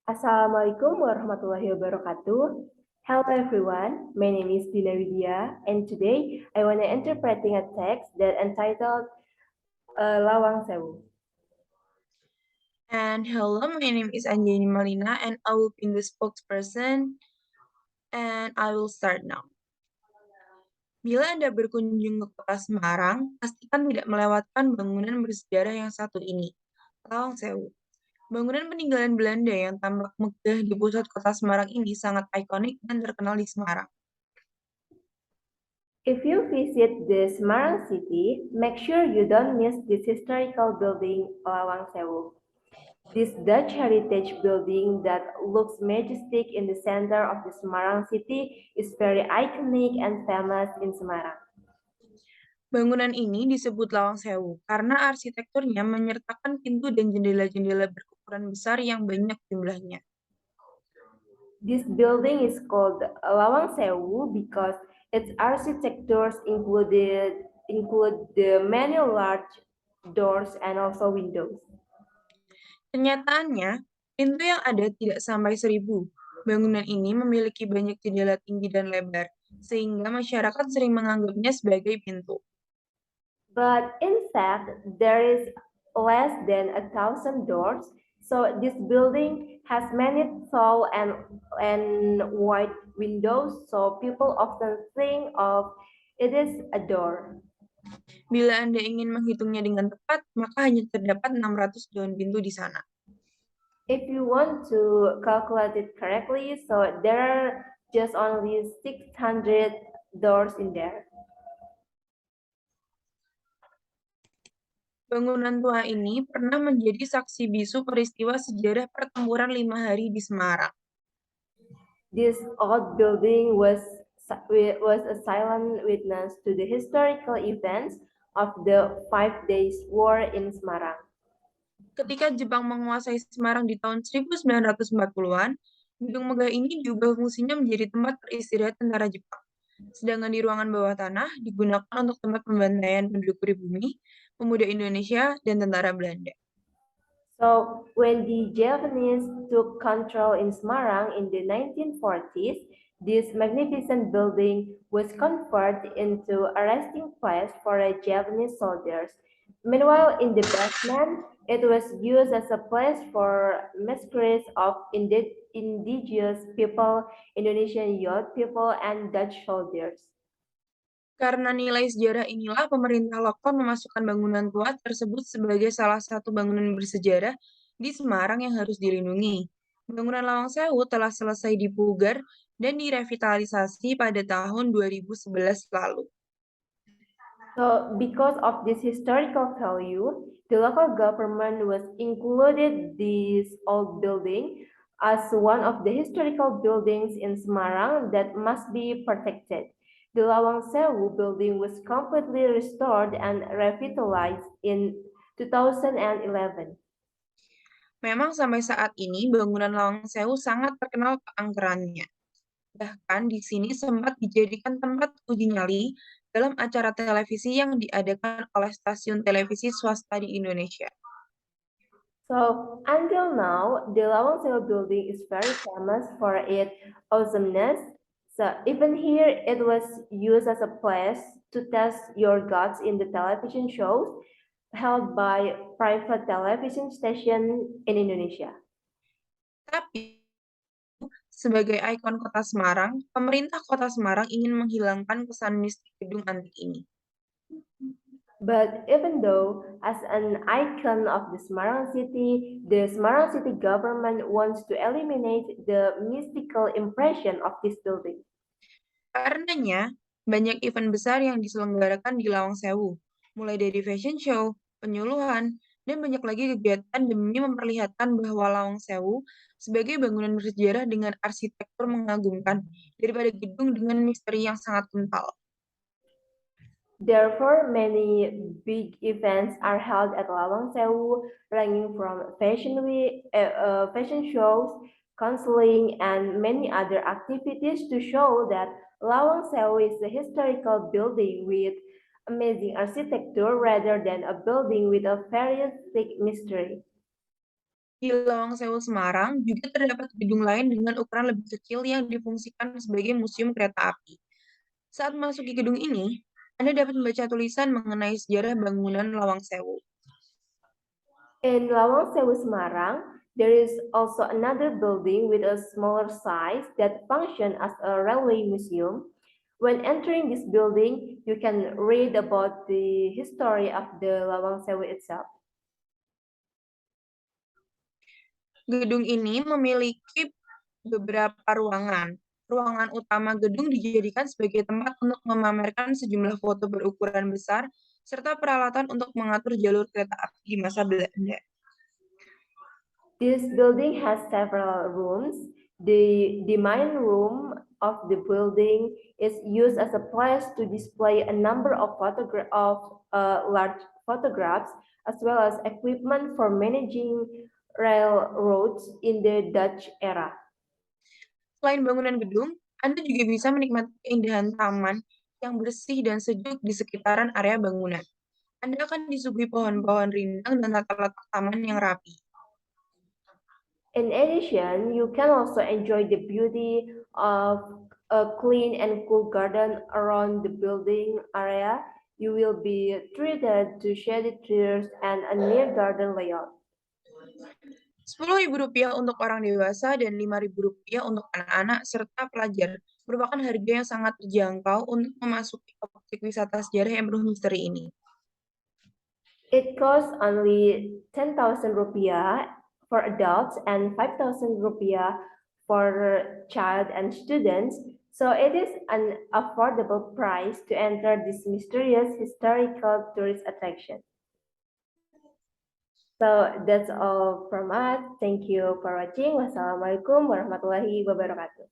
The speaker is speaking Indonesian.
Assalamualaikum warahmatullahi wabarakatuh. Hello everyone, my name is Dina Widya and today I want to interpreting a text that entitled Lawang Sewu. And hello, my name is Anjani Malina and I will be the spokesperson and I will start now. Bila Anda berkunjung ke kota Semarang, pastikan tidak melewatkan bangunan bersejarah yang satu ini, Lawang Sewu. Bangunan peninggalan Belanda yang tampak megah di pusat kota Semarang ini sangat ikonik dan terkenal di Semarang. If you visit the Semarang city, make sure you don't miss this historical building Lawang Sewu. This Dutch heritage building that looks majestic in the center of the Semarang city is very iconic and famous in Semarang. Bangunan ini disebut Lawang Sewu karena arsitekturnya menyertakan pintu dan jendela-jendela berukuran besar yang banyak jumlahnya. This building is called Lawang Sewu because its architectures include the many large doors and also windows. Kenyataannya, pintu yang ada tidak sampai 1.000. Bangunan ini memiliki banyak jendela tinggi dan lebar, sehingga masyarakat sering menganggapnya sebagai pintu. But in fact, there is less than 1,000 doors, so this building has many tall and wide windows, so people often think of it as a door. Bila Anda ingin menghitungnya dengan tepat, maka hanya terdapat 600 daun pintu di sana. If you want to calculate it correctly, so there are just only 600 doors in there. Bangunan tua ini pernah menjadi saksi bisu peristiwa sejarah pertempuran 5 hari di Semarang. This old building was a silent witness to the historical events of the 5 Days War in Semarang. Ketika Jepang menguasai Semarang di tahun 1940-an, gedung megah ini diubah fungsinya menjadi tempat beristirahat tentara Jepang. Sedangkan di ruangan bawah tanah digunakan untuk tempat pembantaian penduduk pribumi, pemuda Indonesia, dan tentara Belanda. So when the Japanese took control in Semarang in the 1940s, this magnificent building was converted into a resting place for the Japanese soldiers. Meanwhile, in the basement, it was used as a place for masquerades of indigenous people, Indonesian youth people, and Dutch soldiers. Karena nilai sejarah inilah pemerintah lokal memasukkan bangunan tua tersebut sebagai salah satu bangunan bersejarah di Semarang yang harus dilindungi. Bangunan Lawang Sewu telah selesai dipugar dan direvitalisasi pada tahun 2011 lalu. So, because of this historical value, the local government was included this old building as one of the historical buildings in Semarang that must be protected. The Lawang Sewu building was completely restored and revitalized in 2011. Memang sampai saat ini bangunan Lawang Sewu sangat terkenal keangkerannya. Bahkan di sini sempat dijadikan tempat uji nyali dalam acara televisi yang diadakan oleh stasiun televisi swasta di Indonesia. So until now, the Lawang Sewu building is very famous for its awesomeness. So even here, it was used as a place to test your guts in the television shows held by private television station in Indonesia. Tapi sebagai ikon kota Semarang, pemerintah kota Semarang ingin menghilangkan kesan mistik gedung antik ini. But even though, as an icon of the Semarang city, the Semarang city government wants to eliminate the mystical impression of this building. Karenanya, banyak event besar yang diselenggarakan di Lawang Sewu, mulai dari fashion show, penyuluhan, dan banyak lagi kegiatan demi memperlihatkan bahwa Lawang Sewu sebagai bangunan bersejarah dengan arsitektur mengagumkan daripada gedung dengan misteri yang sangat kental. Therefore, many big events are held at Lawang Sewu, ranging from fashion shows, counseling, and many other activities to show that Lawang Sewu is a historical building with amazing architecture rather than a building with a very thick mystery. Di Lawang Sewu, Semarang, juga terdapat gedung lain dengan ukuran lebih kecil yang difungsikan sebagai museum kereta api. Saat memasuki gedung ini, Anda dapat membaca tulisan mengenai sejarah bangunan Lawang Sewu. In Lawang Sewu, Semarang, there is also another building with a smaller size that functions as a railway museum. When entering this building, you can read about the history of the Lawang Sewu itself. Gedung ini memiliki beberapa ruangan. Ruangan utama gedung dijadikan sebagai tempat untuk memamerkan sejumlah foto berukuran besar serta peralatan untuk mengatur jalur kereta api di masa Belanda. This building has several rooms. The main room of the building is used as a place to display a number of large photographs as well as equipment for managing railroads in the Dutch era. Selain bangunan gedung, Anda juga bisa menikmati keindahan taman yang bersih dan sejuk di sekitaran area bangunan. Anda akan disuguhi pohon-pohon rindang dan tata letak taman yang rapi. In addition, you can also enjoy the beauty of a clean and cool garden around the building area. You will be treated to shady trees and a neat garden layout. Rp10.000 untuk orang dewasa dan Rp5.000 untuk anak-anak serta pelajar merupakan harga yang sangat terjangkau untuk memasuki objek wisata sejarah yang penuh misteri ini. It costs only 10,000 rupiah for adults and 5,000 rupiah for child and students. So it is an affordable price to enter this mysterious historical tourist attraction. So that's all from us. Thank you for watching. Wassalamualaikum warahmatullahi wabarakatuh.